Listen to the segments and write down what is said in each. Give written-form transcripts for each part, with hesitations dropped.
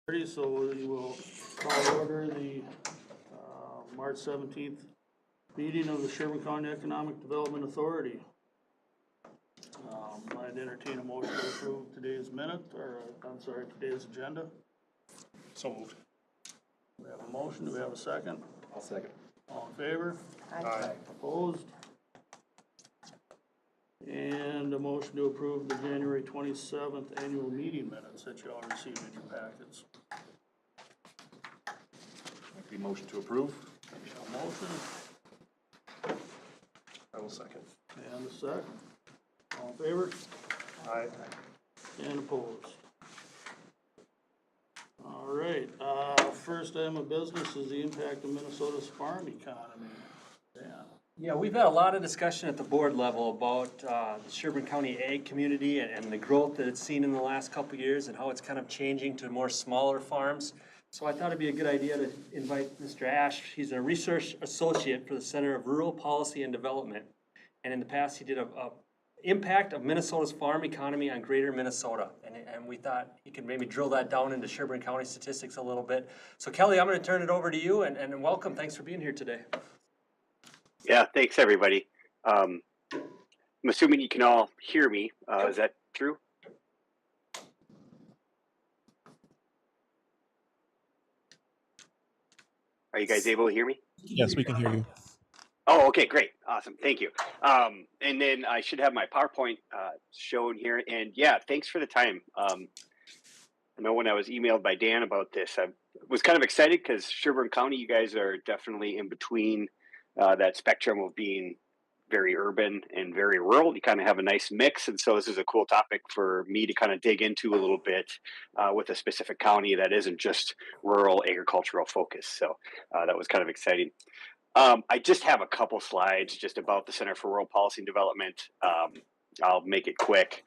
So we will call to order the March 17th meeting of the Sherburne County Economic Development Authority. I'd entertain a motion to approve today's today's agenda. So moved. We have a motion. Do we have a second? I'll second. All in favor? Aye. Opposed? And a motion to approve the January 27th annual meeting minutes that you all received in your packets. The motion to approve. A motion I will second. and a second. All in favor? Aye. And opposed? All right, first item of business is the impact of Minnesota's farm economy. Dan. Yeah, we've had a lot of discussion at the board level about the Sherburne County ag community and the growth that it's seen in the last couple of years and how it's kind of changing to more smaller farms. So I thought it'd be a good idea to invite Mr. Ash. He's a research associate for the Center of Rural Policy and Development. And in the past, he did a impact of Minnesota's farm economy on greater Minnesota. And we thought he could maybe drill that down into Sherburne County statistics a little bit. So Kelly, I'm going to turn it over to you and welcome. Thanks for being here today. Yeah, thanks everybody. I'm assuming you can all hear me. Is that true? Are you guys able to hear me? Yes, we can hear you. Oh, okay, great. Awesome. Thank you. And then I should have my PowerPoint shown here. And yeah, thanks for the time. I know when I was emailed by Dan about this, I was kind of excited because Sherburne County, you guys are definitely in between that spectrum of being very urban and very rural. You kind of have a nice mix. And so this is a cool topic for me to kind of dig into a little bit with a specific county that isn't just rural agricultural focus. So that was kind of exciting. I just have a couple slides just about the Center for Rural Policy and Development. I'll make it quick.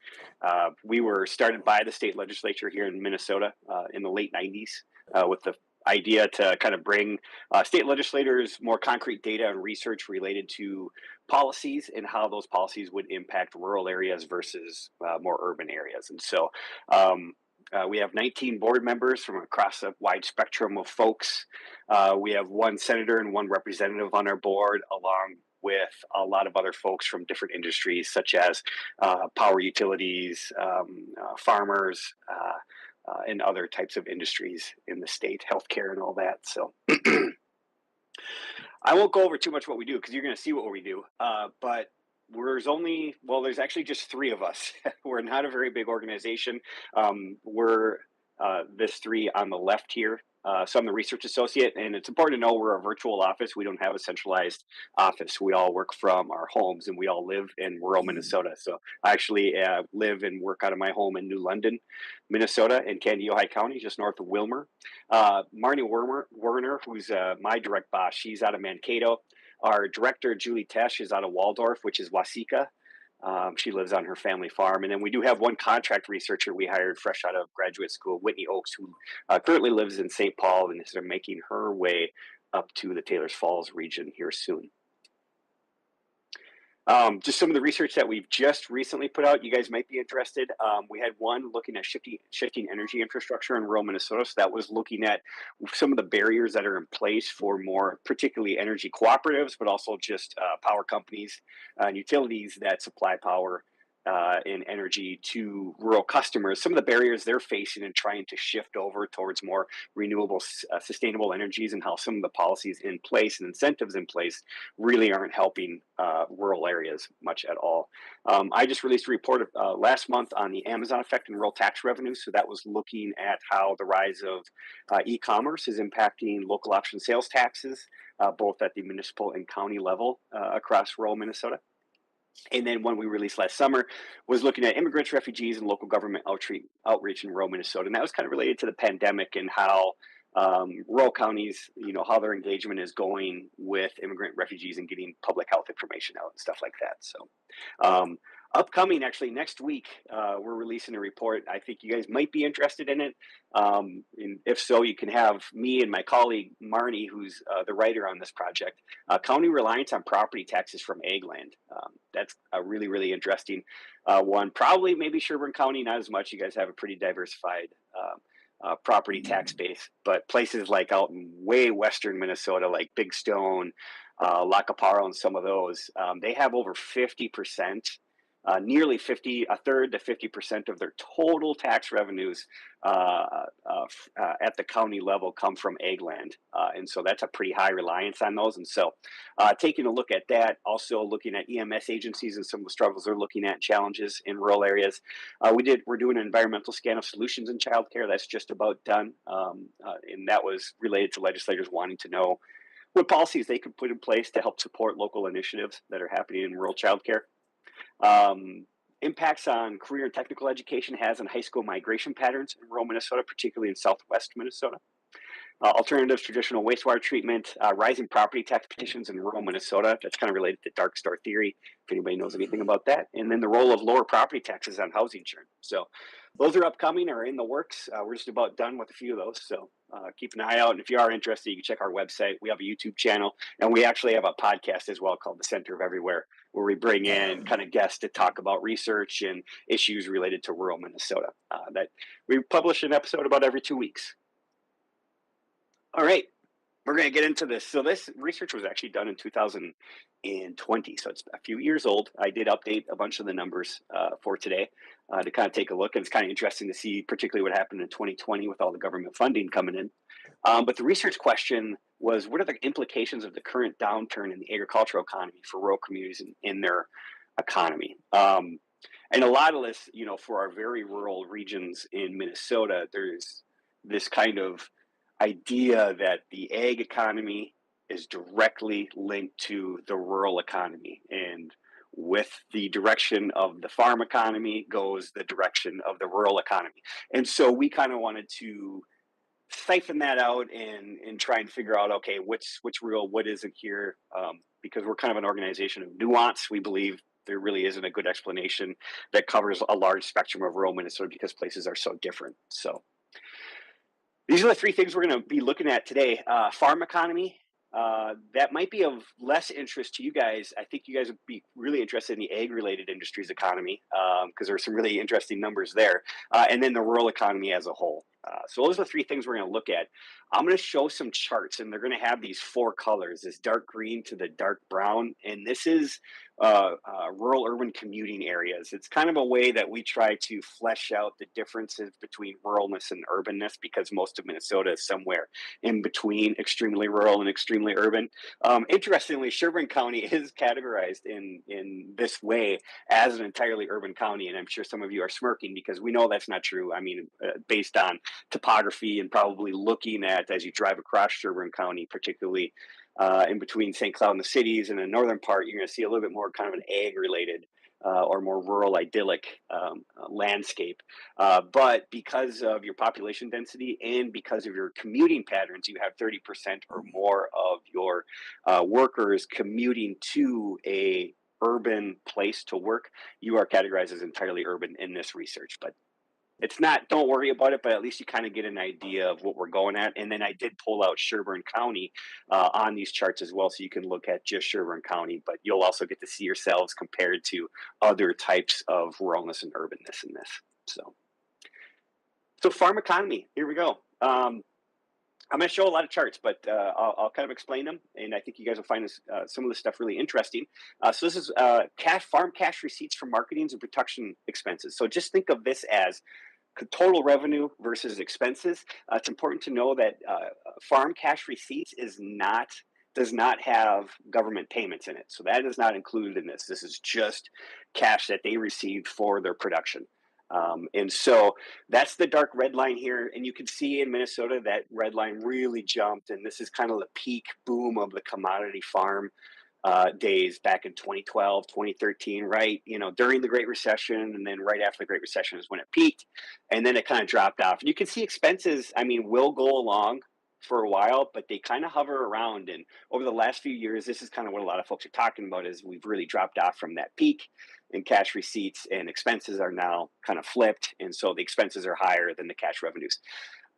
We were started by the state legislature here in Minnesota in the late 90s with the idea to kind of bring state legislators more concrete data and research related to policies and how those policies would impact rural areas versus more urban areas. And so we have 19 board members from across a wide spectrum of folks. We have one senator and one representative on our board, along with a lot of other folks from different industries, such as power utilities, farmers, and other types of industries in the state, healthcare and all that. So I won't go over too much what we do because you're going to see what we do. But there's actually just three of us. We're not a very big organization. We're this three on the left here. So I'm the research associate, and it's important to know we're a virtual office. We don't have a centralized office. We all work from our homes, and we all live in rural Minnesota. So I actually live and work out of my home in New London, Minnesota, in Kandiyohi County, just north of Willmar. Marnie Werner, who's my direct boss, she's out of Mankato. Our director, Julie Tesh, is out of Waldorf, which is Waseca. She lives on her family farm. And then we do have one contract researcher we hired fresh out of graduate school, Whitney Oakes, who currently lives in St. Paul and is making her way up to the Taylors Falls region here soon. Just some of the research that we've just recently put out, you guys might be interested. We had one looking at shifting energy infrastructure in rural Minnesota. So that was looking at some of the barriers that are in place for more particularly energy cooperatives, but also just power companies and utilities that supply power and energy to rural customers. Some of the barriers they're facing in trying to shift over towards more renewable, sustainable energies, and how some of the policies in place and incentives in place really aren't helping rural areas much at all. I just released a report last month on the Amazon effect in rural tax revenue. So that was looking at how the rise of e-commerce is impacting local option sales taxes, both at the municipal and county level across rural Minnesota. And then one we released last summer was looking at immigrants, refugees, and local government outreach in rural Minnesota. And that was kind of related to the pandemic and how rural counties, how their engagement is going with immigrant refugees and getting public health information out and stuff like that. So upcoming, actually, next week, we're releasing a report. I think you guys might be interested in it. And if so, you can have me and my colleague, Marnie, who's the writer on this project, County Reliance on Property Taxes from Ag Land. That's a really, really interesting one. Probably maybe Sherburne County, not as much. You guys have a pretty diversified property tax base. But places like out in way western Minnesota, like Big Stone, Lacaparo, and some of those, they have over 50%. Nearly 50, a third to 50% of their total tax revenues at the county level come from ag land. And so that's a pretty high reliance on those. And so taking a look at that, also looking at EMS agencies and some of the struggles they're looking at, challenges in rural areas. We're doing an environmental scan of solutions in childcare. That's just about done. And that was related to legislators wanting to know what policies they could put in place to help support local initiatives that are happening in rural childcare. Impacts on career and technical education has on high school migration patterns in rural Minnesota, particularly in southwest Minnesota. Alternatives, traditional wastewater treatment, rising property tax petitions in rural Minnesota. That's kind of related to dark store theory, if anybody knows anything about that. And then the role of lower property taxes on housing churn. So those are upcoming or in the works. We're just about done with a few of those. So keep an eye out. And if you are interested, you can check our website. We have a YouTube channel, and we actually have a podcast as well called The Center of Everywhere, where we bring in kind of guests to talk about research and issues related to rural Minnesota. That we publish an episode about every 2 weeks. All right, we're going to get into this. So this research was actually done in 2020, so it's a few years old. I did update a bunch of the numbers for today to kind of take a look, and it's kind of interesting to see particularly what happened in 2020 with all the government funding coming in. But the research question was, what are the implications of the current downturn in the agricultural economy for rural communities in their economy? And a lot of this, for our very rural regions in Minnesota, there's this kind of idea that the ag economy is directly linked to the rural economy, and with the direction of the farm economy goes the direction of the rural economy. And so we kind of wanted to siphon that out and try and figure out, okay, what's real, what isn't here, because we're kind of an organization of nuance. We believe there really isn't a good explanation that covers a large spectrum of rural Minnesota because places are so different. So these are the three things we're going to be looking at today. Farm economy, that might be of less interest to you guys. I think you guys would be really interested in the ag-related industries economy because there's some really interesting numbers there. And then the rural economy as a whole. So those are the three things we're going to look at. I'm going to show some charts, and they're going to have these four colors, this dark green to the dark brown. And this is rural urban commuting areas. It's kind of a way that we try to flesh out the differences between ruralness and urbanness, because most of Minnesota is somewhere in between extremely rural and extremely urban. Interestingly, Sherburne County is categorized in this way as an entirely urban county. And I'm sure some of you are smirking because we know that's not true. I mean, based on topography and probably looking at as you drive across Sherburne County, particularly in between St. Cloud and the cities and the northern part, you're going to see a little bit more kind of an ag-related or more rural idyllic landscape. But because of your population density and because of your commuting patterns, you have 30% or more of your workers commuting to a urban place to work. You are categorized as entirely urban in this research, but it's not, don't worry about it, but at least you kind of get an idea of what we're going at. And then I did pull out Sherburne County on these charts as well, so you can look at just Sherburne County, but you'll also get to see yourselves compared to other types of ruralness and urbanness in this. So farm economy, here we go. I'm going to show a lot of charts, but I'll kind of explain them, and I think you guys will find this, some of this stuff really interesting. So this is farm cash receipts from marketing and production expenses. So just think of this as total revenue versus expenses. It's important to know that farm cash receipts does not have government payments in it. So that is not included in this. This is just cash that they received for their production. And so that's the dark red line here. And you can see in Minnesota that red line really jumped. And this is kind of the peak boom of the commodity farm days back in 2012, 2013, right? During the Great Recession, and then right after the Great Recession is when it peaked, and then it kind of dropped off. And you can see expenses, will go along for a while, but they kind of hover around. And over the last few years, this is kind of what a lot of folks are talking about, is we've really dropped off from that peak, and cash receipts and expenses are now kind of flipped. And so the expenses are higher than the cash revenues.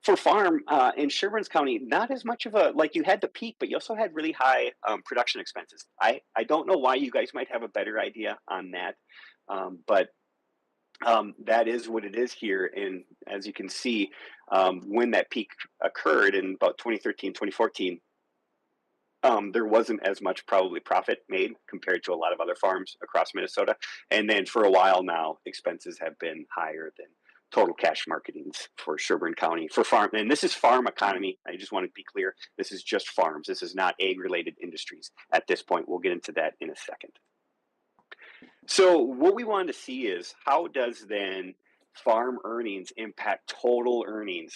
For farm in Sherburne County, not as much of you had the peak, but you also had really high production expenses. I don't know why. You guys might have a better idea on that. But That is what it is here. And as you can see, when that peak occurred in about 2013, 2014, there wasn't as much probably profit made compared to a lot of other farms across Minnesota. And then for a while now, expenses have been higher than total cash marketings for Sherburne County for farm. And this is farm economy. I just want to be clear. This is just farms. This is not ag related industries at this point. We'll get into that in a second. So what we wanted to see is how does then farm earnings impact total earnings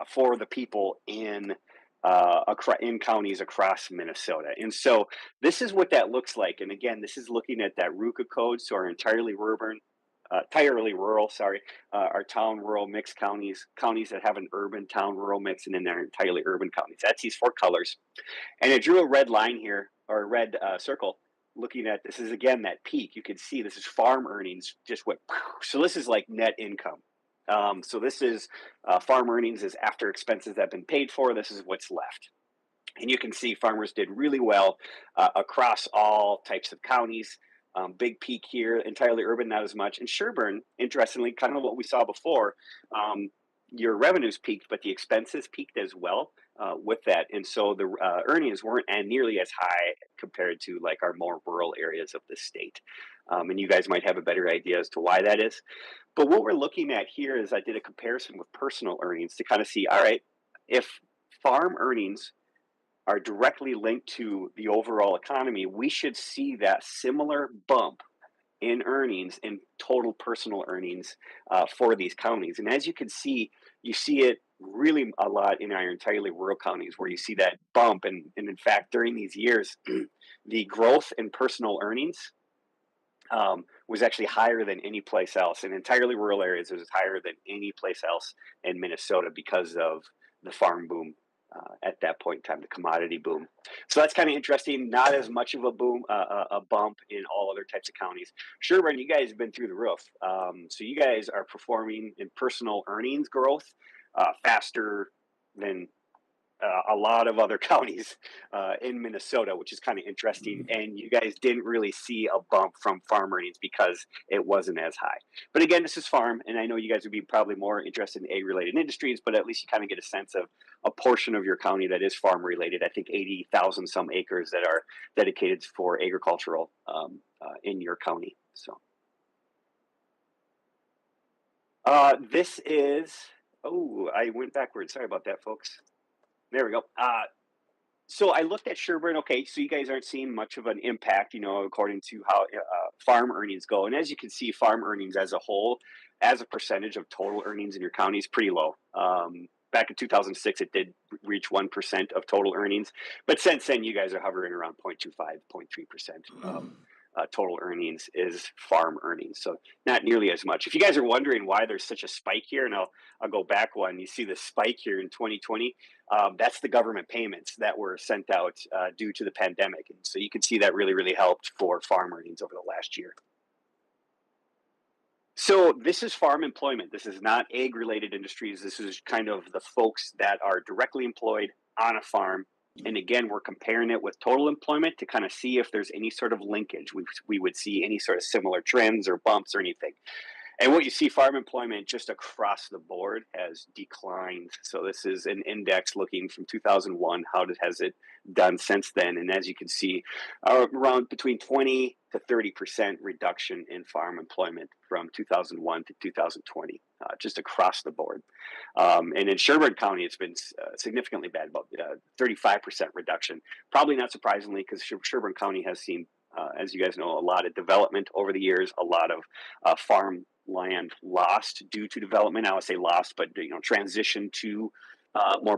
for the people in counties across Minnesota. And so this is what that looks like. And again, this is looking at that RUCA code, so our entirely rural, our town rural mixed counties, counties that have an urban town rural mix, and then they're entirely urban counties. That's these four colors. And I drew a red line here, or a red circle, looking at this is again that peak. You can see this is farm earnings just went. So this is like net income. So this is farm earnings is after expenses have been paid for. This is what's left. And you can see farmers did really well across all types of counties. Big peak here, entirely urban, not as much. And Sherburne, interestingly, kind of what we saw before, your revenues peaked, but the expenses peaked as well with that. And so the earnings weren't nearly as high compared to like our more rural areas of the state. And you guys might have a better idea as to why that is. But what we're looking at here is I did a comparison with personal earnings to kind of see, all right, if farm earnings are directly linked to the overall economy, we should see that similar bump in earnings in total personal earnings for these counties. And as you can see, you see it really a lot in our entirely rural counties where you see that bump. And in fact, during these years, the growth in personal earnings was actually higher than any place else. In entirely rural areas, it was higher than any place else in Minnesota because of the farm boom at that point in time, the commodity boom. So that's kind of interesting. Not as much of a boom, a bump in all other types of counties. Sherburne, you guys have been through the roof. So you guys are performing in personal earnings growth faster than a lot of other counties in Minnesota, which is kind of interesting. And you guys didn't really see a bump from farm earnings because it wasn't as high. But again, this is farm, and I know you guys would be probably more interested in ag-related industries, but at least you kind of get a sense of a portion of your county that is farm-related. I think 80,000 some acres that are dedicated for agricultural in your county. So this is, oh, I went backwards. Sorry about that, folks. There we go. So I looked at Sherburne. Okay, so you guys aren't seeing much of an impact, you know, according to how farm earnings go. And as you can see, farm earnings as a whole, as a percentage of total earnings in your county is pretty low. Back in 2006, it did reach 1% of total earnings. But since then, you guys are hovering around 0.25, 0.3%. Total earnings is farm earnings, so not nearly as much. If you guys are wondering why there's such a spike here, and I'll go back one, you see the spike here in 2020. That's the government payments that were sent out due to the pandemic, and so you can see that really helped for farm earnings over the last year. So this is farm employment. This is not ag-related industries. This is kind of the folks that are directly employed on a farm. And again, we're comparing it with total employment to kind of see if there's any sort of linkage. We would see any sort of similar trends or bumps or anything. And what you see, farm employment just across the board has declined. So this is an index looking from 2001. How has it done since then? And as you can see, around between 20 to 30% reduction in farm employment from 2001 to 2020, just across the board. And in Sherburne County, it's been significantly bad, about 35% reduction. Probably not surprisingly, because Sherburne County has seen, as you guys know, a lot of development over the years, a lot of farm land lost due to development. I would say lost, but transition to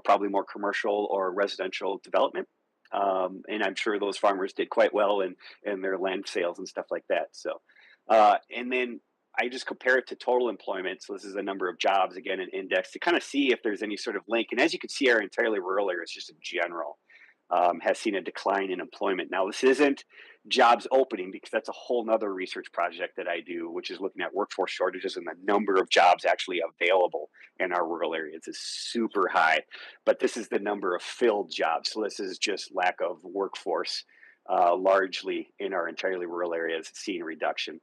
probably more commercial or residential development. And I'm sure those farmers did quite well in their land sales and stuff like that. So, and then I just compare it to total employment. So this is the number of jobs, again, an index to kind of see if there's any sort of link. And as you can see, our entirely rural areas, just in general, has seen a decline in employment. Now, this isn't jobs opening, because that's a whole nother research project that I do, which is looking at workforce shortages, and the number of jobs actually available in our rural areas is super high. But this is the number of filled jobs. So this is just lack of workforce largely in our entirely rural areas, seeing a reduction.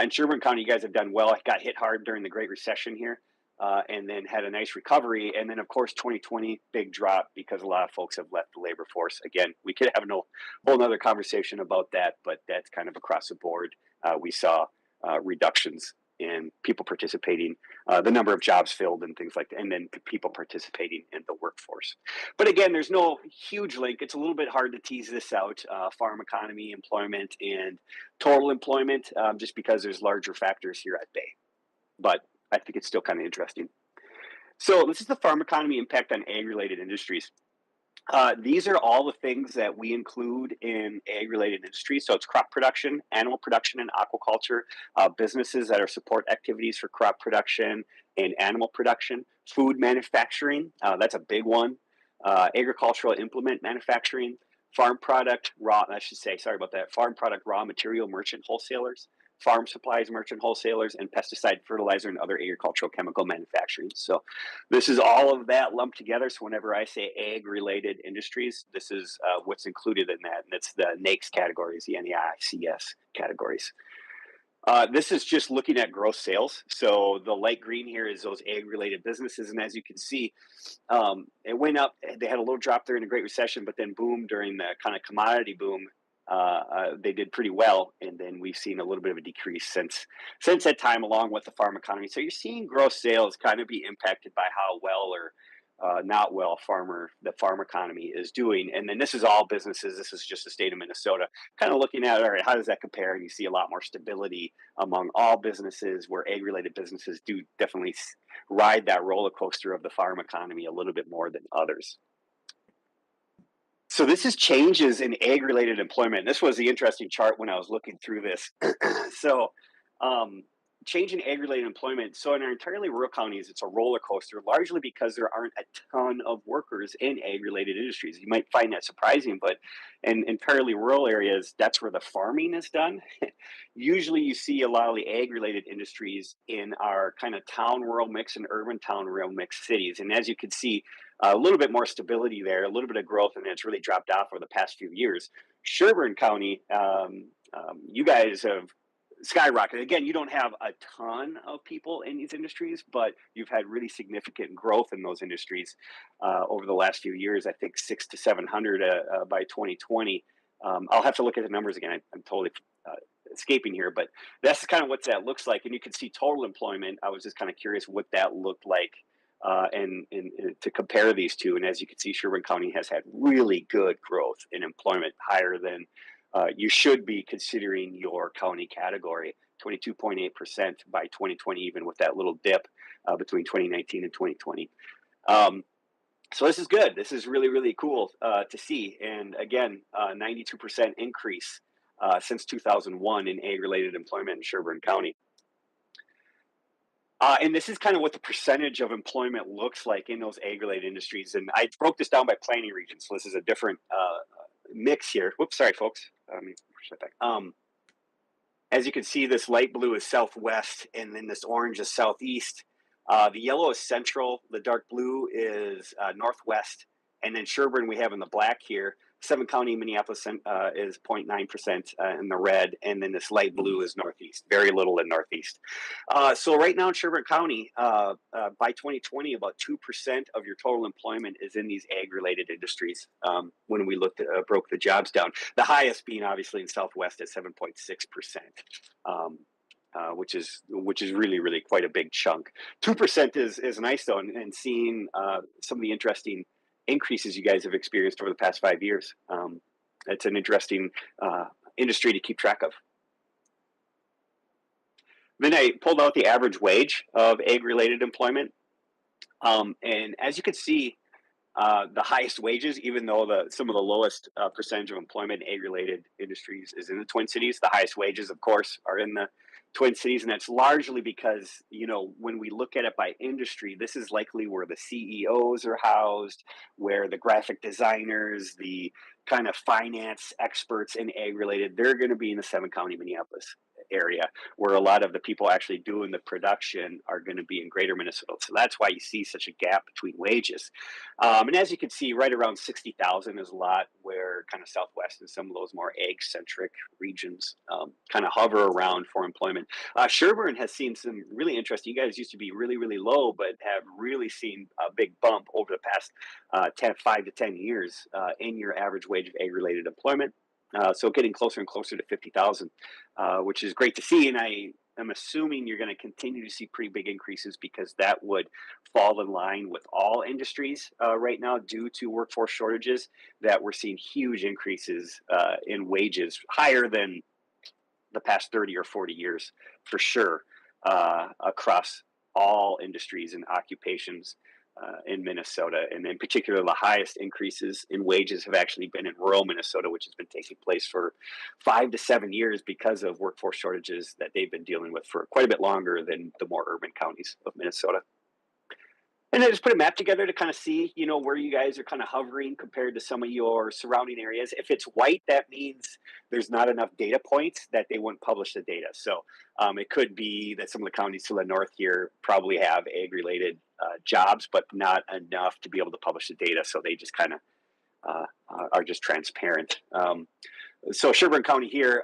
In Sherburne County, you guys have done well. It got hit hard during the Great Recession here, and then had a nice recovery. And then, of course, 2020, big drop because a lot of folks have left the labor force. Again, we could have no whole nother conversation about that, but that's kind of across the board. We saw reductions in people participating, the number of jobs filled and things like that, and then people participating in the workforce. But again, there's no huge link. It's a little bit hard to tease this out, farm economy, employment, and total employment, just because there's larger factors here at bay. But I think it's still kind of interesting. So this is the farm economy impact on ag-related industries. These are all the things that we include in ag-related industries. So it's crop production, animal production, and aquaculture, businesses that are support activities for crop production and animal production, food manufacturing, that's a big one, agricultural implement manufacturing, farm product raw material merchant wholesalers, farm supplies merchant wholesalers, and pesticide, fertilizer, and other agricultural chemical manufacturing. So this is all of that lumped together. So whenever I say ag-related industries, this is what's included in that, and it's the NAICS categories, the NAICS categories. This is just looking at gross sales. So the light green here is those ag-related businesses, and as you can see, it went up. They had a little drop there in the Great Recession, but then boom, during the kind of commodity boom, they did pretty well, and then we've seen a little bit of a decrease since that time, along with the farm economy. So you're seeing gross sales kind of be impacted by how well or not well the farm economy is doing. And then this is all businesses. This is just the state of Minnesota. Kind of looking at, all right, how does that compare? And you see a lot more stability among all businesses, where ag-related businesses do definitely ride that roller coaster of the farm economy a little bit more than others. So this is changes in ag-related employment. This was the interesting chart when I was looking through this. So change in ag-related employment. So in our entirely rural counties, it's a roller coaster, largely because there aren't a ton of workers in ag-related industries. You might find that surprising, but in entirely rural areas, that's where the farming is done. Usually you see a lot of the ag-related industries in our kind of town-rural mix and urban town-rural mix cities. And as you can see, a little bit more stability there, a little bit of growth, and it's really dropped off over the past few years. Sherburne County, you guys have skyrocketed. Again, you don't have a ton of people in these industries, but you've had really significant growth in those industries over the last few years. I think 600 to 700 by 2020. I'll have to look at the numbers again. I'm totally escaping here, but that's kind of what that looks like. And you can see total employment. I was just kind of curious what that looked like. And to compare these two, and as you can see, Sherburne County has had really good growth in employment, higher than you should be considering your county category. 22.8% by 2020, even with that little dip between 2019 and 2020. So this is good. This is really, really cool to see. And again, 92% increase since 2001 in ag-related employment in Sherburne County. And this is kind of what the percentage of employment looks like in those ag-related industries. And I broke this down by planning region. So this is a different mix here. Whoops, sorry, folks. Let me push that back. As you can see, this light blue is southwest, and then this orange is southeast. The yellow is central. The dark blue is northwest. And then Sherburne we have in the black here. 7 County, Minneapolis is 0.9% in the red, and then this light blue is northeast, very little in northeast. So right now in Sherburne County, by 2020, about 2% of your total employment is in these ag-related industries when we looked at, broke the jobs down. The highest being obviously in Southwest at 7.6%. Which is really, really quite a big chunk. 2% is nice though, and seeing some of the interesting increases you guys have experienced over the past 5 years. It's an interesting industry to keep track of. Then I pulled out the average wage of ag-related employment. And as you can see, the highest wages, even though some of the lowest percentage of employment in ag-related industries is in the Twin Cities, the highest wages, of course, are in the Twin Cities, and that's largely because, you know, when we look at it by industry, this is likely where the CEOs are housed, where the graphic designers, the kind of finance experts in ag-related, they're going to be in the 7 County, Minneapolis area, where a lot of the people actually doing the production are going to be in greater Minnesota. So that's why you see such a gap between wages. And as you can see, right around 60,000 is a lot where kind of Southwest and some of those more ag-centric regions kind of hover around for employment. Sherburne has seen some really interesting, you guys used to be really, really low, but have really seen a big bump over the past 5 to 10 years in your average wage of ag-related employment. So getting closer and closer to 50,000, which is great to see. And I'm assuming you're going to continue to see pretty big increases because that would fall in line with all industries right now due to workforce shortages, that we're seeing huge increases in wages higher than the past 30 or 40 years for sure across all industries and occupations in Minnesota. And in particular, the highest increases in wages have actually been in rural Minnesota, which has been taking place for 5 to 7 years because of workforce shortages that they've been dealing with for quite a bit longer than the more urban counties of Minnesota. And I just put a map together to kind of see, where you guys are kind of hovering compared to some of your surrounding areas. If it's white, that means there's not enough data points that they wouldn't publish the data. So it could be that some of the counties to the north here probably have ag-related jobs, but not enough to be able to publish the data. So they just kind of are just transparent. So Sherburne County here,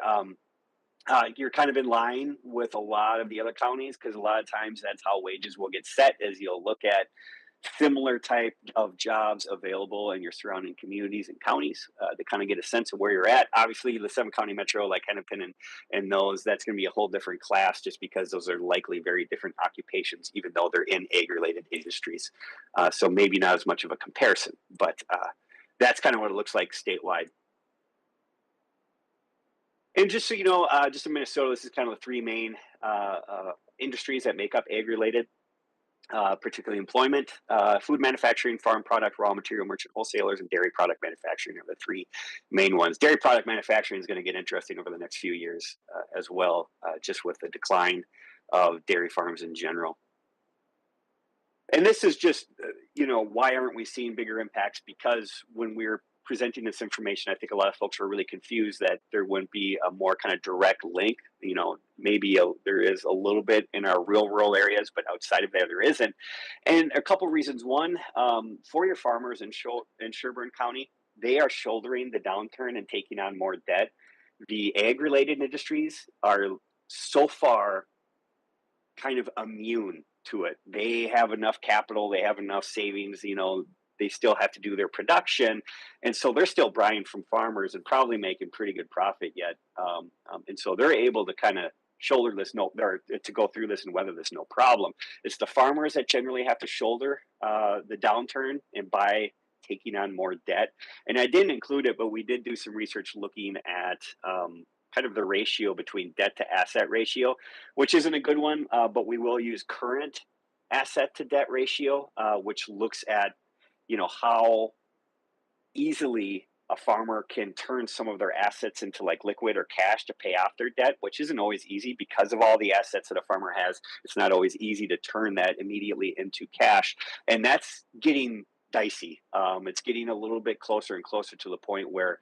you're kind of in line with a lot of the other counties because a lot of times that's how wages will get set, as you'll look at similar type of jobs available in your surrounding communities and counties to kind of get a sense of where you're at. Obviously, the 7-county metro, like Hennepin and those, that's going to be a whole different class just because those are likely very different occupations, even though they're in ag-related industries. So maybe not as much of a comparison, but that's kind of what it looks like statewide. And just so you know, just in Minnesota, this is kind of the 3 main industries that make up ag-related, particularly employment. Food manufacturing, farm product, raw material merchant wholesalers, and dairy product manufacturing are the 3 main ones. Dairy product manufacturing is going to get interesting over the next few years as well, just with the decline of dairy farms in general. And this is just, why aren't we seeing bigger impacts? Because when we're presenting this information, I think a lot of folks were really confused that there wouldn't be a more kind of direct link. Maybe there is a little bit in our real rural areas, but outside of there isn't. And a couple reasons. One, for your farmers in Sherburne County, they are shouldering the downturn and taking on more debt. The ag-related industries are so far kind of immune to it. They have enough capital, they have enough savings, they still have to do their production. And so they're still buying from farmers and probably making pretty good profit yet. And so they're able to kind of shoulder this, to go through this and weather this no problem. It's the farmers that generally have to shoulder the downturn and by taking on more debt. And I didn't include it, but we did do some research looking at kind of the ratio between debt to asset ratio, which isn't a good one, but we will use current asset to debt ratio, which looks at how easily a farmer can turn some of their assets into like liquid or cash to pay off their debt, which isn't always easy because of all the assets that a farmer has. It's not always easy to turn that immediately into cash. And that's getting dicey. It's getting a little bit closer and closer to the point where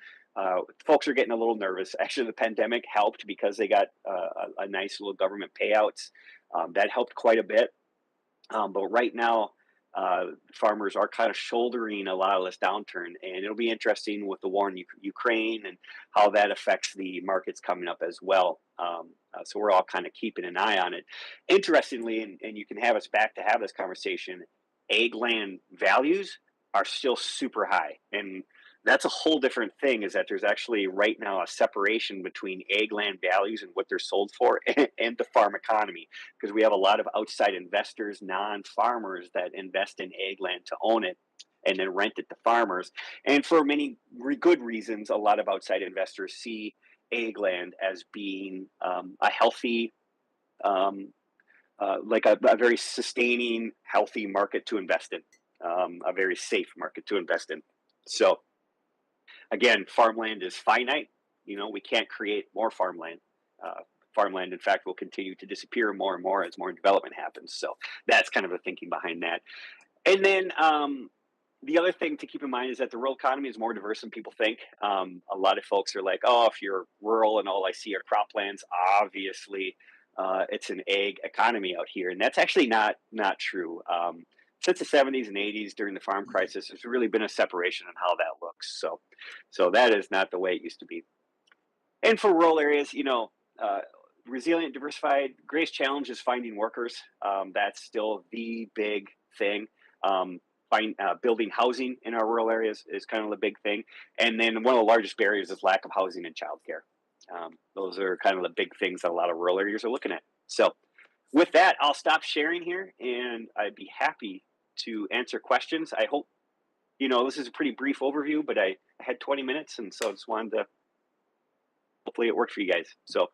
folks are getting a little nervous. Actually, the pandemic helped because they got a nice little government payouts. That helped quite a bit. But right now, farmers are kind of shouldering a lot of this downturn, and it'll be interesting with the war in Ukraine and how that affects the markets coming up as well. So we're all kind of keeping an eye on it. Interestingly, and you can have us back to have this conversation, ag land values are still super high. And that's a whole different thing, is that there's actually right now a separation between ag land values and what they're sold for and the farm economy, because we have a lot of outside investors, non-farmers, that invest in ag land to own it and then rent it to farmers. And for many good reasons, a lot of outside investors see ag land as being a healthy, like a very sustaining, healthy market to invest in, a very safe market to invest in. So again, farmland is finite. We can't create more farmland. Farmland, in fact, will continue to disappear more and more as more development happens. So that's kind of the thinking behind that. And then the other thing to keep in mind is that the rural economy is more diverse than people think. A lot of folks are like, oh, if you're rural and all I see are croplands, obviously it's an ag economy out here. And that's actually not true. Since the 70s and 80s during the farm crisis, there's really been a separation in how that looks. So that is not the way it used to be. And for rural areas, resilient, diversified, greatest challenge is finding workers. That's still the big thing. Building housing in our rural areas is kind of the big thing. And then one of the largest barriers is lack of housing and childcare. Those are kind of the big things that a lot of rural areas are looking at. So with that, I'll stop sharing here and I'd be happy to answer questions. I hope, this is a pretty brief overview, but I had 20 minutes. And so I just wanted to, hopefully it worked for you guys. So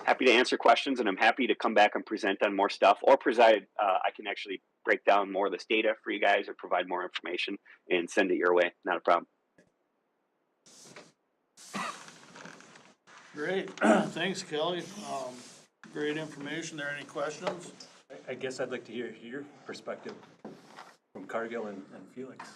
happy to answer questions, and I'm happy to come back and present on more stuff, or I can actually break down more of this data for you guys or provide more information and send it your way. Not a problem. Great, thanks, Kelly. Great information there. Any questions? I guess I'd like to hear your perspective from Cargill and Felix.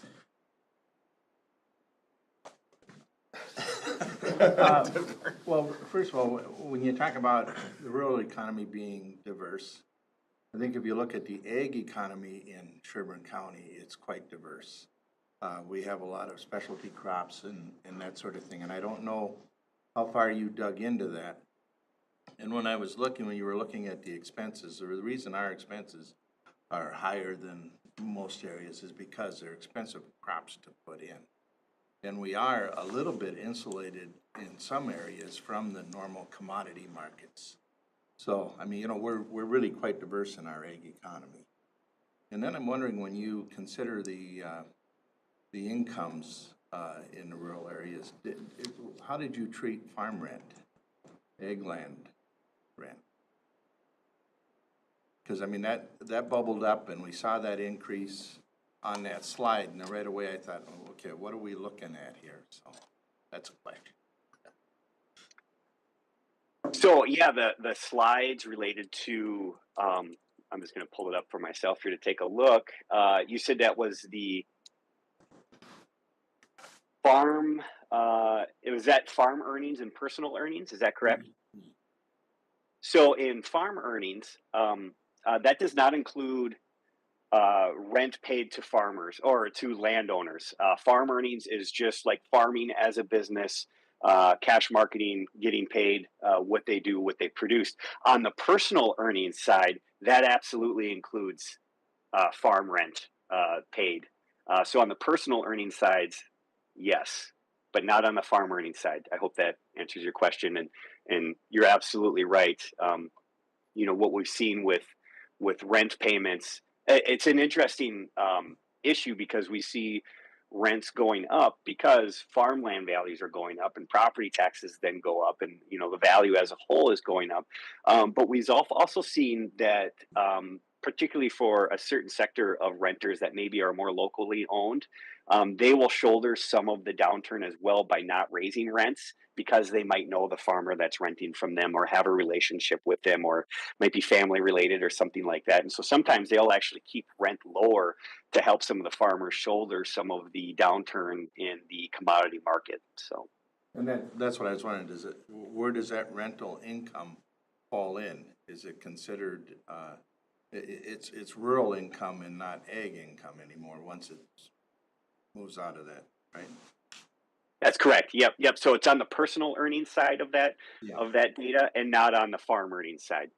Well, first of all, when you talk about the rural economy being diverse, I think if you look at the ag economy in Sherburne County, it's quite diverse. We have a lot of specialty crops and that sort of thing, and I don't know how far you dug into that. And when you were looking at the expenses, or the reason our expenses are higher than most areas is because they're expensive crops to put in. And we are a little bit insulated in some areas from the normal commodity markets. So, I mean, we're really quite diverse in our ag economy. And then I'm wondering, when you consider the incomes in the rural areas, how did you treat farm rent, ag land rent? Because, I mean, that bubbled up and we saw that increase on that slide, and right away I thought, oh, okay, what are we looking at here? So that's a question. So yeah, the slides related to, I'm just going to pull it up for myself here to take a look. You said that was the farm, it was that farm earnings and personal earnings, is that correct? Mm-hmm. So in farm earnings, that does not include rent paid to farmers or to landowners. Farm earnings is just like farming as a business, cash marketing, getting paid what they do, what they produce. On the personal earnings side, that absolutely includes farm rent paid. So on the personal earnings sides, yes, but not on the farm earnings side. I hope that answers your question. And you're absolutely right. What we've seen with rent payments, it's an interesting issue because we see rents going up because farmland values are going up and property taxes then go up, and the value as a whole is going up. But we've also seen that particularly for a certain sector of renters that maybe are more locally owned, they will shoulder some of the downturn as well by not raising rents, because they might know the farmer that's renting from them or have a relationship with them, or might be family related or something like that. And so sometimes they'll actually keep rent lower to help some of the farmers shoulder some of the downturn in the commodity market. So, and that's what I was wondering, where does that rental income fall in? Is it considered, it's rural income and not ag income anymore once it moves out of that, right? That's correct. Yep. So it's on the personal earnings side of that data, and not on the farm earnings side.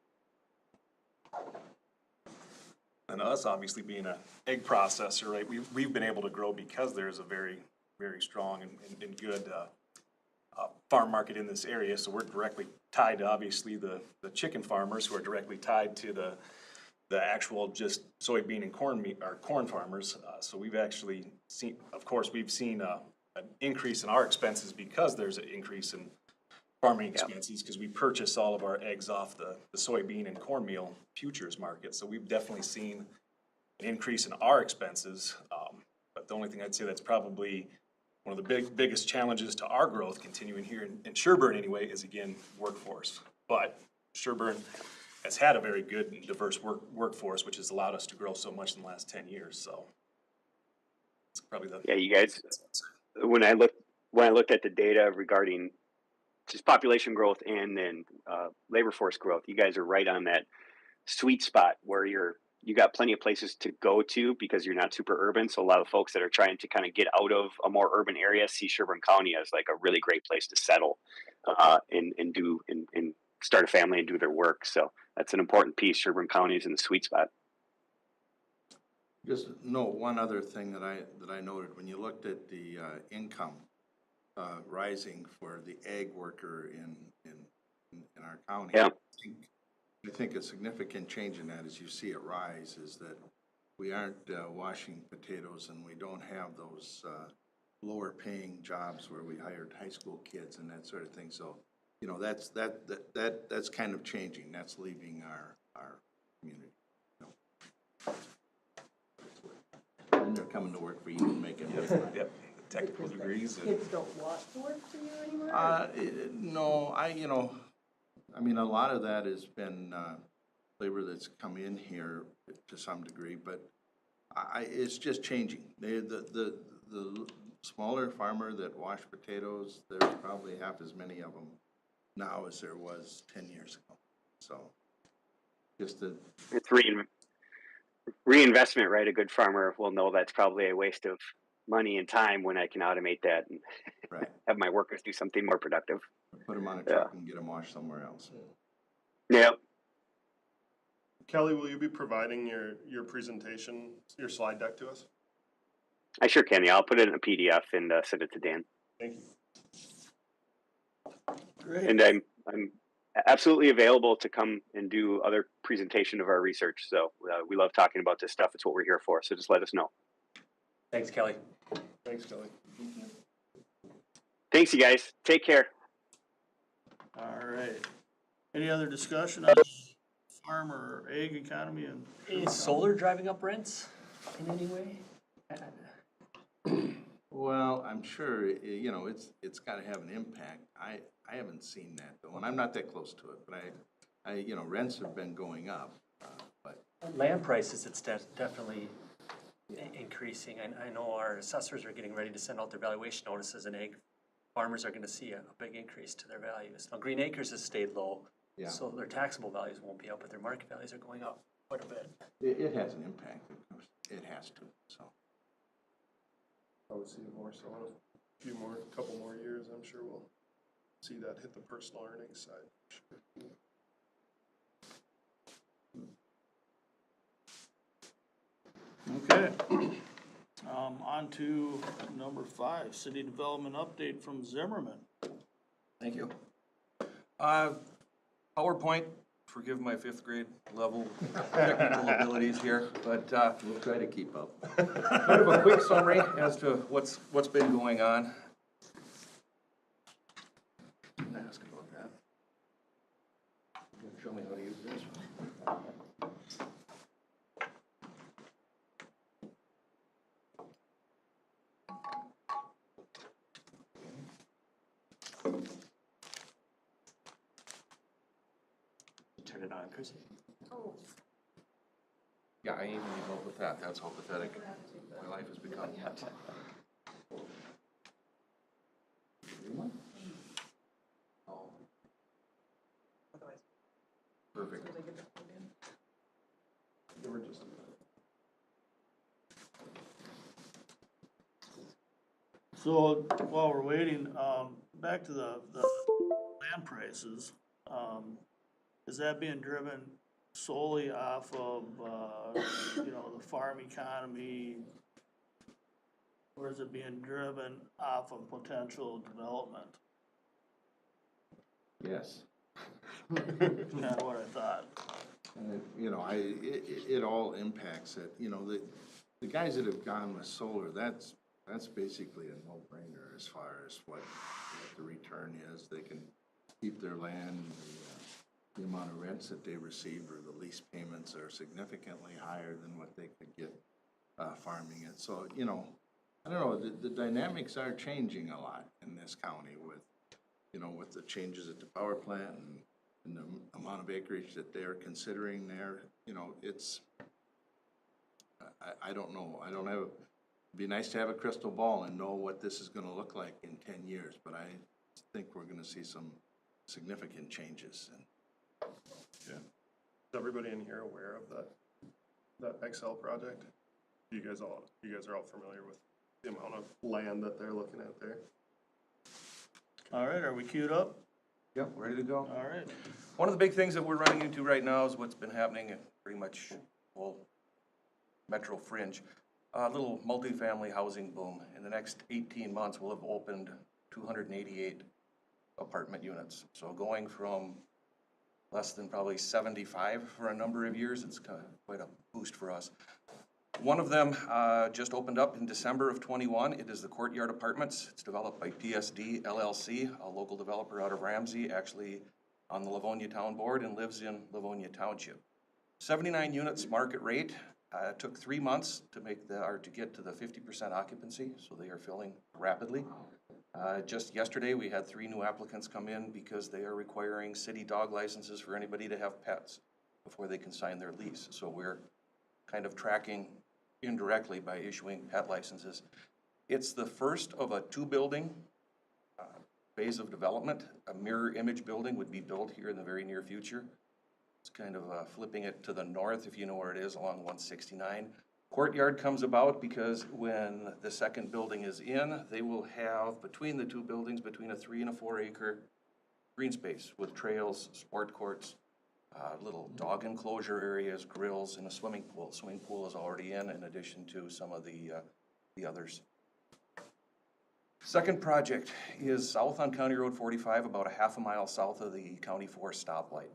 And us, obviously being an egg processor, right? We've been able to grow because there's a very, very strong and good farm market in this area. So we're directly tied to, obviously, the chicken farmers, who are directly tied to the actual just soybean and corn farmers. So we've actually seen, of course, an increase in our expenses because there's an increase in farming expenses, because we purchase all of our eggs off the soybean and cornmeal futures market. So we've definitely seen an increase in our expenses. But the only thing I'd say that's probably one of the biggest challenges to our growth continuing here in Sherburne anyway is, again, workforce. But Sherburne has had a very good and diverse workforce, which has allowed us to grow so much in the last 10 years. So It's probably the. Yeah, you guys, when I looked at the data regarding just population growth and then labor force growth, you guys are right on that sweet spot where you got plenty of places to go to because you're not super urban. So a lot of folks that are trying to kind of get out of a more urban area see Sherburne County as like a really great place to settle and start a family and do their work. So that's an important piece. Sherburne County is in the sweet spot. Just note one other thing that I noted when you looked at the income rising for the ag worker in our county. Yeah. I think a significant change in that, as you see it rise, is that we aren't washing potatoes and we don't have those lower paying jobs where we hired high school kids and that sort of thing. So, you know, that's kind of changing. That's leaving our community. And they're coming to work for you and making money. Yep, technical degrees. Kids don't want to work for you anymore? No, I mean, a lot of that has been labor that's come in here to some degree, but it's just changing. The smaller farmer that washed potatoes, there's probably half as many of them now as there was 10 years ago. So just It's reinvestment, right? A good farmer will know that's probably a waste of money and time when I can automate that and right. have my workers do something more productive. Put them on a truck and get them washed somewhere else. Yep. Kelly, will you be providing your presentation, your slide deck to us? I sure can. Yeah, I'll put it in a PDF and send it to Dan. Thank you. Great. And I'm absolutely available to come and do other presentation of our research. So we love talking about this stuff. It's what we're here for. So just let us know. Thanks, Kelly. Thanks, Kelly. Thanks, you guys. Take care. All right. Any other discussion on farm or ag economy and? Is solar driving up rents in any way? Well, I'm sure, you know, it's got to have an impact. I haven't seen that though, and I'm not that close to it, but I you know, rents have been going up, but. Land prices, it's definitely increasing. I know our assessors are getting ready to send out their valuation notices, and ag farmers are gonna see a big increase to their values. Now, Green Acres has stayed low, Yeah. so their taxable values won't be up, but their market values are going up quite a bit. It has an impact, of course. It has to, so. I would see it more so in a couple more years. I'm sure we'll see that hit the personal earnings side. Sure. Okay. On to number 5, city development update from Zimmerman. Thank you. PowerPoint, forgive my 5th grade level technical abilities here, but We'll try to keep up. kind of a quick summary as to what's been going on. I'm gonna ask about that. You can show me how to use this. Turn it on, Chris. Yeah, I even need help with that. That's how pathetic my life has become. Oh. Perfect. So while we're waiting, back to the land prices, is that being driven solely off of, you know, the farm economy? Or is it being driven off of potential development? Yes. Kind of what I thought. You know, it all impacts it. You know, the guys that have gone with solar, that's basically a no-brainer as far as what the return is. They can keep their land. The amount of rents that they receive or the lease payments are significantly higher than what they could get farming it. So, you know, I don't know, the dynamics are changing a lot in this county with, you know, with the changes at the power plant and the amount of acreage that they're considering there. You know, it's, I don't know. I don't have be nice to have a crystal ball and know what this is gonna look like in 10 years, but I think we're gonna see some significant changes. Yeah. Is everybody in here aware of that Excel project? You guys are all familiar with the amount of land that they're looking at there? All right, are we queued up? Yep, ready to go. All right. One of the big things that we're running into right now is what's been happening in pretty much whole metro fringe. A little multifamily housing boom. In the next 18 months, we'll have opened 288 apartment units. So going from less than probably 75 for a number of years, it's kind of quite a boost for us. One of them just opened up in December of 21. It is the Courtyard Apartments. It's developed by PSD LLC, a local developer out of Ramsey, actually on the Livonia Town Board and lives in Livonia Township. 79 units market rate. It took 3 months to get to the 50% occupancy, so they are filling rapidly. Just yesterday, we had 3 new applicants come in because they are requiring city dog licenses for anybody to have pets before they can sign their lease. So we're kind of tracking indirectly by issuing pet licenses. It's the first of a 2-building phase of development. A mirror image building would be built here in the very near future. It's kind of flipping it to the north, if you know where it is, along 169. Courtyard comes about because when the second building is in, they will have between the 2 buildings, between a 3 and a 4 acre green space with trails, sport courts, little dog enclosure areas, grills, and a swimming pool. Swimming pool is already in addition to some of the others. Second project is south on County Road 45, about a half a mile south of the County 4 stoplight.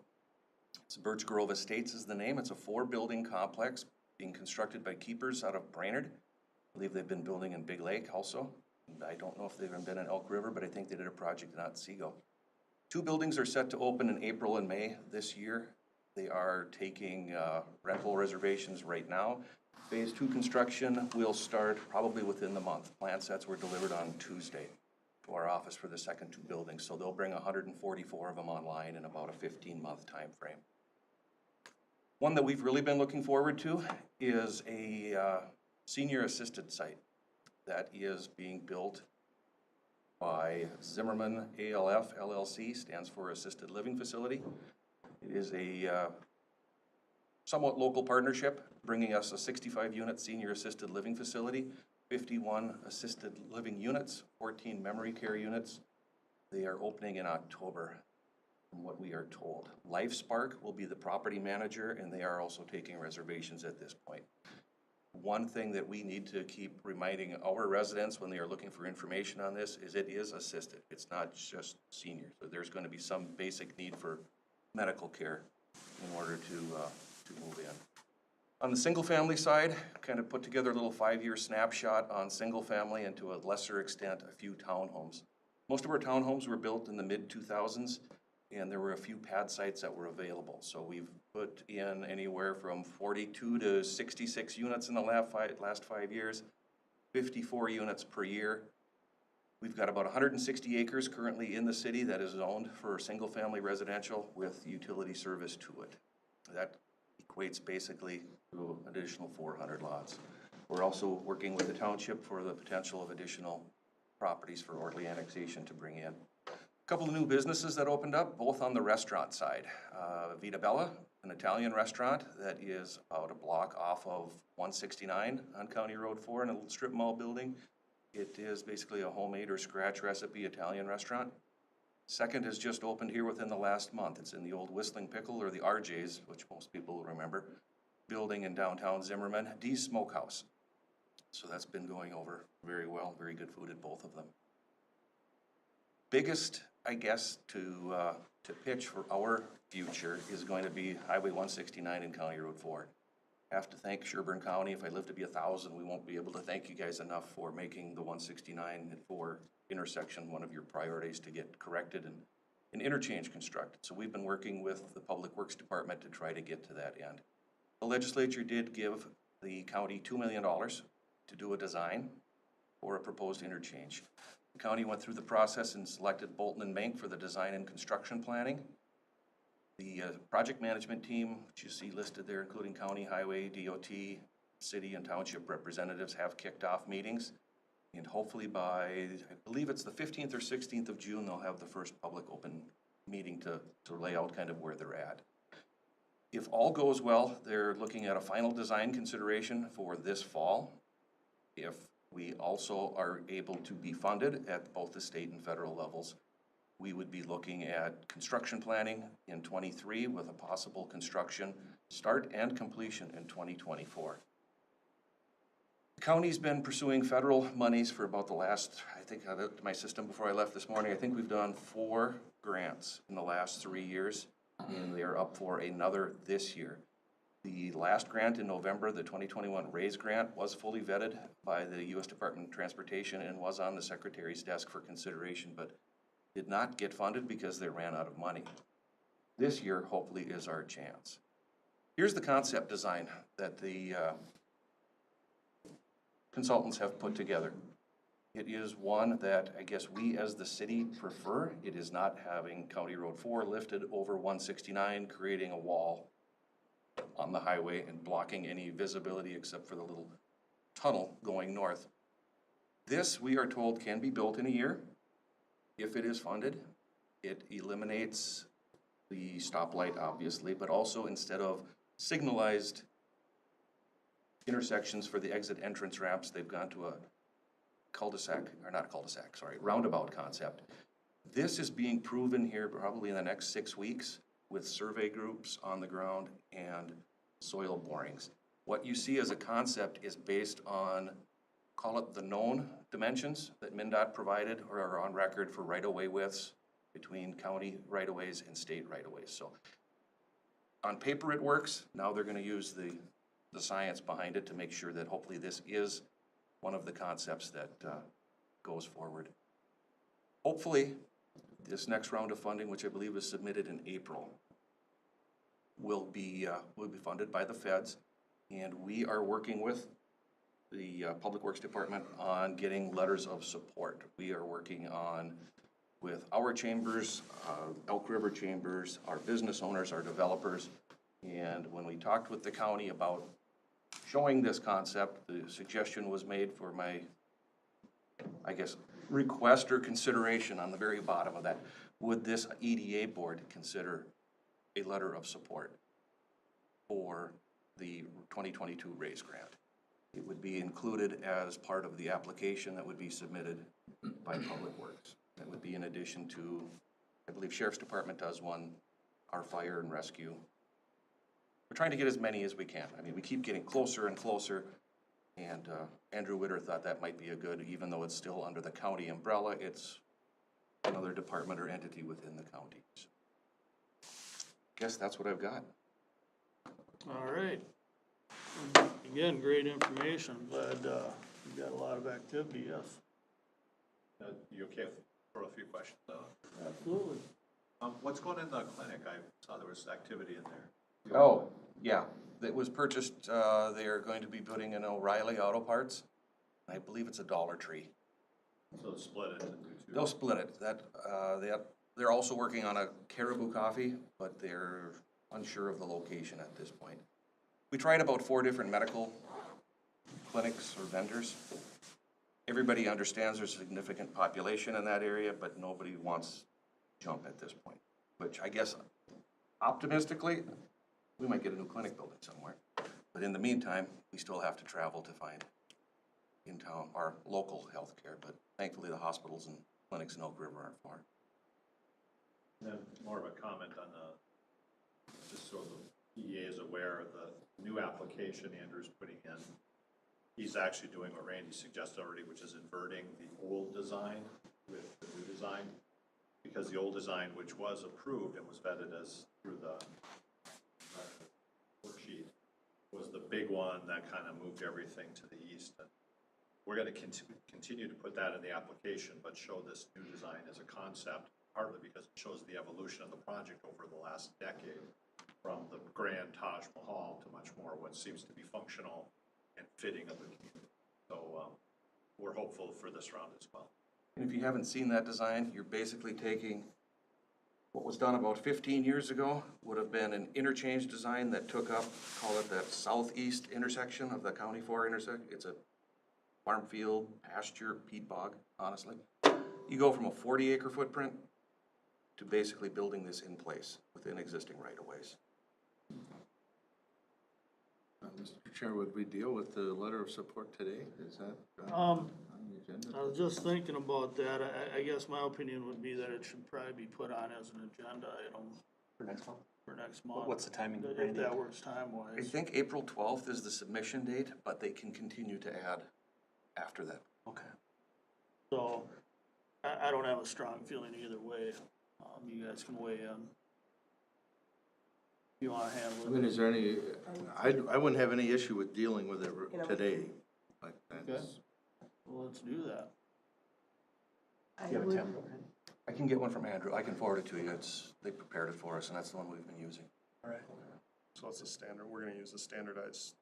It's Birch Grove Estates is the name. It's a 4-building complex being constructed by Keepers out of Brainerd. I believe they've been building in Big Lake also. And I don't know if they've been in Elk River, but I think they did a project in Otsego. 2 buildings are set to open in April and May this year. They are taking rental reservations right now. Phase 2 construction will start probably within the month. Plan sets were delivered on Tuesday to our office for the second 2 buildings. So they'll bring 144 of them online in about a 15-month time frame. One that we've really been looking forward to is a senior assisted site that is being built by Zimmerman ALF LLC, stands for Assisted Living Facility. It is a somewhat local partnership, bringing us a 65-unit senior assisted living facility, 51 assisted living units, 14 memory care units. They are opening in October, from what we are told. LifeSpark will be the property manager, and they are also taking reservations at this point. One thing that we need to keep reminding our residents when they are looking for information on this is it is assisted. It's not just seniors. So there's going to be some basic need for medical care in order to move in. On the single family side, kind of put together a little 5-year snapshot on single family and to a lesser extent, a few townhomes. Most of our townhomes were built in the mid-2000s, and there were a few pad sites that were available. So we've put in anywhere from 42 to 66 units in the last 5 years, 54 units per year. We've got about 160 acres currently in the city that is zoned for single-family residential with utility service to it. That equates basically to an additional 400 lots. We're also working with the township for the potential of additional properties for orderly annexation to bring in. A couple of new businesses that opened up, both on the restaurant side. Vita Bella, an Italian restaurant that is about a block off of 169 on County Road 4 in a little strip mall building. It is basically a homemade or scratch recipe Italian restaurant. Second has just opened here within the last month. It's in the old Whistling Pickle, or the RJ's, which most people will remember, building in downtown Zimmerman, Dee's Smokehouse. So that's been going over very well, very good food at both of them. Biggest, I guess, to pitch for our future is going to be Highway 169 and County Road 4. I have to thank Sherburne County. If I live to be 1,000, we won't be able to thank you guys enough for making the 169 and 4 intersection one of your priorities to get corrected and an interchange constructed. So we've been working with the Public Works Department to try to get to that end. The legislature did give the county $2 million to do a design for a proposed interchange. The county went through the process and selected Bolton and Mank for the design and construction planning. The project management team, which you see listed there, including County Highway, DOT, city and township representatives have kicked off meetings. And hopefully by, I believe it's the 15th or 16th of June, they'll have the first public open meeting to lay out kind of where they're at. If all goes well, they're looking at a final design consideration for this fall. If we also are able to be funded at both the state and federal levels, we would be looking at construction planning in '23 with a possible construction start and completion in 2024. The county's been pursuing federal monies for about the last, I think I looked at my system before I left this morning, I think we've done 4 grants in the last 3 years, and they're up for another this year. The last grant in November, the 2021 RAISE grant, was fully vetted by the U.S. Department of Transportation and was on the Secretary's desk for consideration, but did not get funded because they ran out of money. This year, hopefully, is our chance. Here's the concept design that the consultants have put together. It is one that I guess we as the city prefer. It is not having County Road 4 lifted over 169, creating a wall on the highway and blocking any visibility except for the little tunnel going north. This, we are told, can be built in a year if it is funded. It eliminates the stoplight, obviously, but also instead of signalized intersections for the exit entrance ramps, they've gone to a cul-de-sac, or not a cul-de-sac, sorry, roundabout concept. This is being proven here probably in the next 6 weeks with survey groups on the ground and soil borings. What you see as a concept is based on, call it the known dimensions that MnDOT provided or are on record for right-of-way widths between county right-of-ways and state right-of-ways. So on paper it works. Now they're gonna use the science behind it to make sure that hopefully this is one of the concepts that goes forward. Hopefully, this next round of funding, which I believe is submitted in April, will be funded by the feds, and we are working with the Public Works Department on getting letters of support. We are working on with our chambers, Elk River chambers, our business owners, our developers, and when we talked with the county about showing this concept, the suggestion was made for my, I guess, request or consideration on the very bottom of that. Would this EDA board consider a letter of support for the 2022 RAISE grant? It would be included as part of the application that would be submitted by Public Works. That would be in addition to, I believe Sheriff's Department does one, our fire and rescue. We're trying to get as many as we can. I mean, we keep getting closer and closer, and Andrew Witter thought that might be a good, even though it's still under the county umbrella, it's another department or entity within the county. So, guess that's what I've got. All right. Again, great information. Glad you got a lot of activity, yes. You okay if I throw a few questions out? Absolutely. What's going in the clinic? I saw there was activity in there. Oh, yeah, it was purchased, they are going to be putting in O'Reilly Auto Parts. I believe it's a Dollar Tree. So split it into two. They'll split it. They're also working on a Caribou Coffee, but they're unsure of the location at this point. We tried about 4 different medical clinics or vendors. Everybody understands there's a significant population in that area, but nobody wants to jump at this point, which I guess optimistically, we might get a new clinic building somewhere. But in the meantime, we still have to travel to find in town our local health care, but thankfully the hospitals and clinics in Oak River aren't far. And then more of a comment on just so the EA is aware of the new application Andrew's putting in. He's actually doing what Randy suggested already, which is inverting the old design with the new design. Because the old design, which was approved and was vetted as through the worksheet, was the big one that kind of moved everything to the east. And we're going to continue to put that in the application, but show this new design as a concept, partly because it shows the evolution of the project over the last decade, from the grand Taj Mahal to much more what seems to be functional and fitting of the community. So we're hopeful for this round as well. And if you haven't seen that design, you're basically taking What was done about 15 years ago would have been an interchange design that took up, call it that southeast intersection of the County 4 intersection. It's a farm field, pasture, peat bog, honestly. You go from a 40-acre footprint to basically building this in place within existing right-of-ways. Mr. Chair, would we deal with the letter of support today? Is that Um, on the agenda? I was just thinking about that. I guess my opinion would be that it should probably be put on as an agenda item For next month? for next month. What's the timing, If Randy? that works I time-wise. think April 12th is the submission date, but they can continue to add after that. Okay. So, I don't have a strong feeling either way. You guys can weigh in. If you wanna I handle it. mean, is there any, I wouldn't have any issue with dealing with it You know, today. But Okay. that's, Well, let's do that. I Do you have a would, template, Randy? I can get one from Andrew. I can forward it to you. They prepared it for us, and that's the one we've been using. All right. So it's a standard, we're gonna use a standardized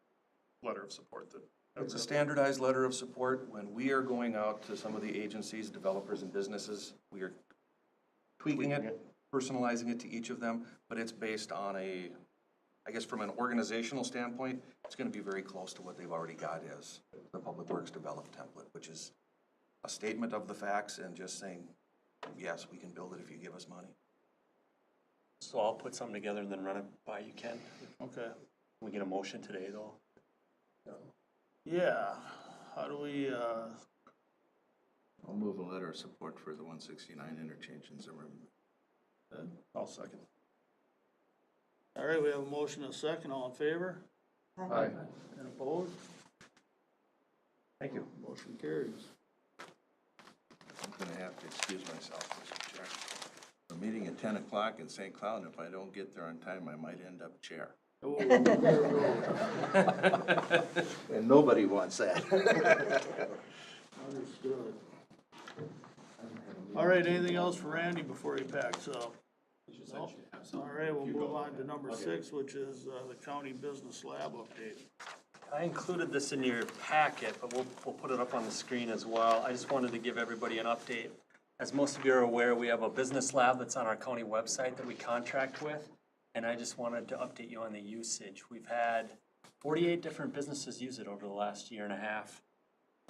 letter of support that. It's a standardized letter of support. When we are going out to some of the agencies, developers and businesses, we are tweaking it, personalizing it to each of them, but it's based on I guess from an organizational standpoint, it's gonna be very close to what they've already got as the Public Works developed template, which is a statement of the facts and just saying, yes, we can build it if you give us money. So I'll put something together and then run it by you, Ken. Okay. Can we get a motion today, though? Yeah, how do we, I'll move a letter of support for the 169 interchange in Zimmerman. I'll second. all right, we have a motion and a second, all in favor? Aye. And opposed? Thank you. Motion carries. I'm gonna have to excuse myself, Mr. Chair. We're meeting at 10 o'clock in St. Cloud, and if I don't get there on time, I might end up chair. Oh, And nobody wants that. understood. All right, anything else for Randy before he packs up? Nope. All right, we'll move on to number 6, which is the county business lab update. I included this in your packet, but we'll put it up on the screen as well. I just wanted to give everybody an update. As most of you are aware, we have a business lab that's on our county website that we contract with, and I just wanted to update you on the usage. We've had 48 different businesses use it over the last year and a half,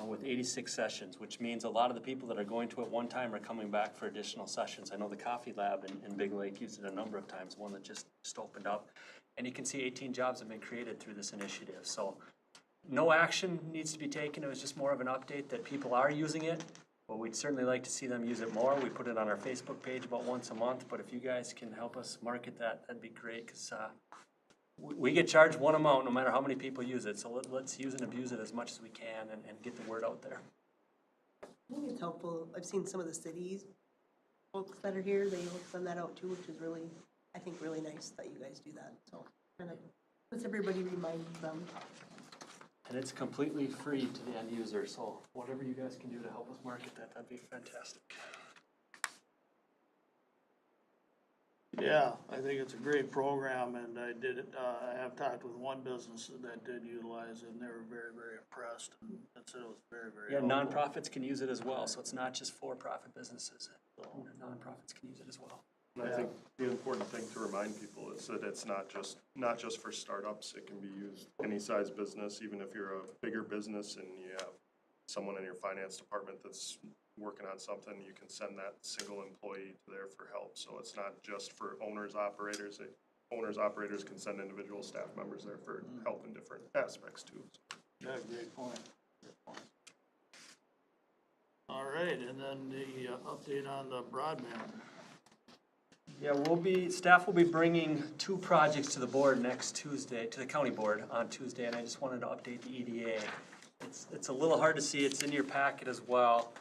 with 86 sessions, which means a lot of the people that are going to it one time are coming back for additional sessions. I know the coffee lab in Big Lake used it a number of times, one that just opened up. And you can see 18 jobs have been created through this initiative. So no action needs to be taken. It was just more of an update that people are using it. But we'd certainly like to see them use it more. We put it on our Facebook page about once a month. But if you guys can help us market that, that'd be great. Because we get charged one amount no matter how many people use it. So let's use and abuse it as much as we can and get the word out there. I think it's helpful. I've seen some of the cities folks that are here, they will send that out too, which is really, I think, really nice that you guys do that. So, kind of puts everybody, reminds them. And it's completely free to the end user. So whatever you guys can do to help us market that, that'd be fantastic. Yeah, I think it's a great program, and I have talked with one business that did utilize it, and they were very, very impressed, and said it was very, very Yeah, helpful. nonprofits can use it as well, so it's not just for-profit businesses. Nonprofits can use it as well. And I think the important thing to remind people is that it's not just for startups. It can be used any size business, even if you're a bigger business and you have someone in your finance department that's working on something, you can send that single employee to there for help. So it's not just for owners, operators. Owners, operators can send individual staff members there for help in different aspects too. Yeah, great point. All right, and then the update on the broadband. Yeah, staff will be bringing 2 projects to the board next Tuesday, to the county board on Tuesday, and I just wanted to update the EDA. It's a little hard to see, it's in your packet as well.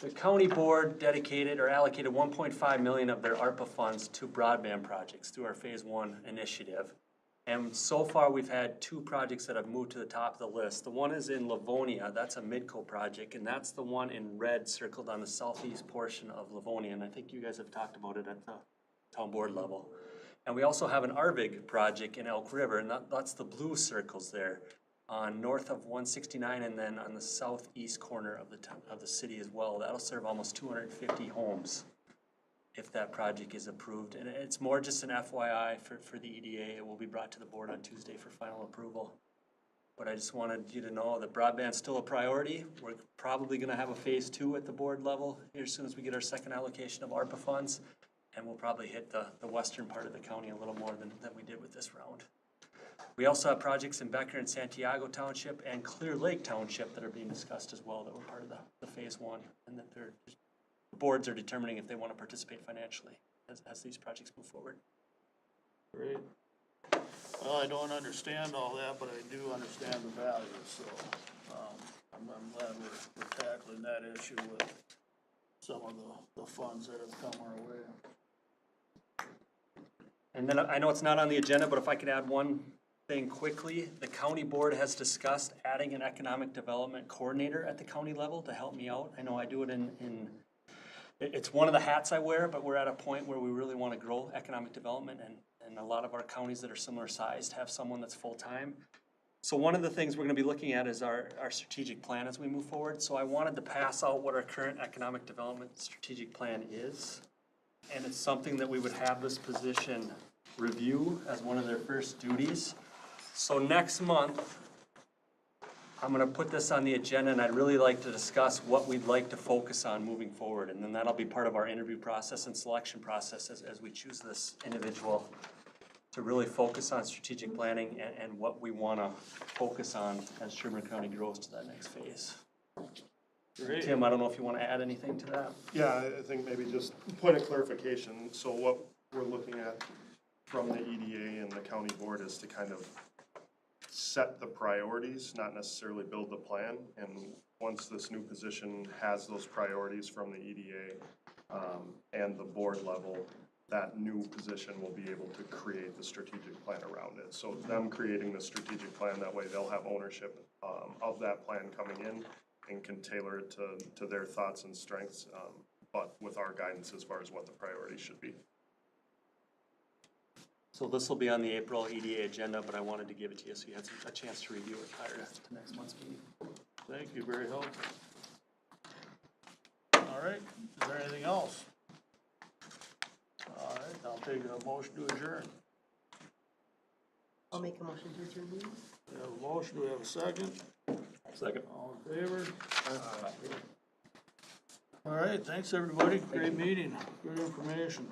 The county board dedicated or allocated 1.5 million of their ARPA funds to broadband projects through our phase 1 initiative. And so far, we've had 2 projects that have moved to the top of the list. The one is in Livonia, that's a Midco project, and that's the one in red circled on the southeast portion of Livonia. And I think you guys have talked about it at the town board level. And we also have an Arvig project in Elk River, and that's the blue circles there, on north of 169 and then on the southeast corner of the city as well. That'll serve almost 250 homes. if that project is approved. And it's more just an FYI for the EDA. It will be brought to the board on Tuesday for final approval. But I just wanted you to know that broadband's still a priority. We're probably gonna have a phase 2 at the board level here as soon as we get our second allocation of ARPA funds. And we'll probably hit the western part of the county a little more than we did with this round. We also have projects in Becker and Santiago Township and Clear Lake Township that are being discussed as well that were part of the phase 1. And that the boards are determining if they wanna participate financially as these projects move forward. Great. Well, I don't understand all that, but I do understand the value, so, I'm glad we're tackling that issue with some of the funds that have come our way. And then I know it's not on the agenda, but if I could add one thing quickly, the county board has discussed adding an economic development coordinator at the county level to help me out. I know I do it it's one of the hats I wear, but we're at a point where we really want to grow economic development, and a lot of our counties that are similar sized have someone that's full-time. So one of the things we're going to be looking at is our strategic plan as we move forward. So I wanted to pass out what our current economic development strategic plan is. And it's something that we would have this position review as one of their first duties. So next month, I'm gonna put this on the agenda, and I'd really like to discuss what we'd like to focus on moving forward. And then that'll be part of our interview process and selection process as we choose this individual to really focus on strategic planning and what we wanna focus on as Sherburne County grows to that next phase. Great. Tim, I don't know if you wanna add anything to that? Yeah, I think maybe just point of clarification, so what we're looking at from the EDA and the county board is to kind of set the priorities, not necessarily build the plan. And once this new position has those priorities from the EDA and the board level, that new position will be able to create the strategic plan around it. So them creating the strategic plan, that way they'll have ownership of that plan coming in and can tailor it to their thoughts and strengths, but with our guidance as far as what the priorities should be. So this will be on the April EDA agenda, but I wanted to give it to you so you had a chance to review it prior to next month's meeting. Thank you, very helpful. All right, is there anything else? All right, I'll take a motion to adjourn. I'll make a motion to adjourn meeting. We have a motion, do we have a second? Second. All in favor? All right, thanks, everybody, great meeting, good information.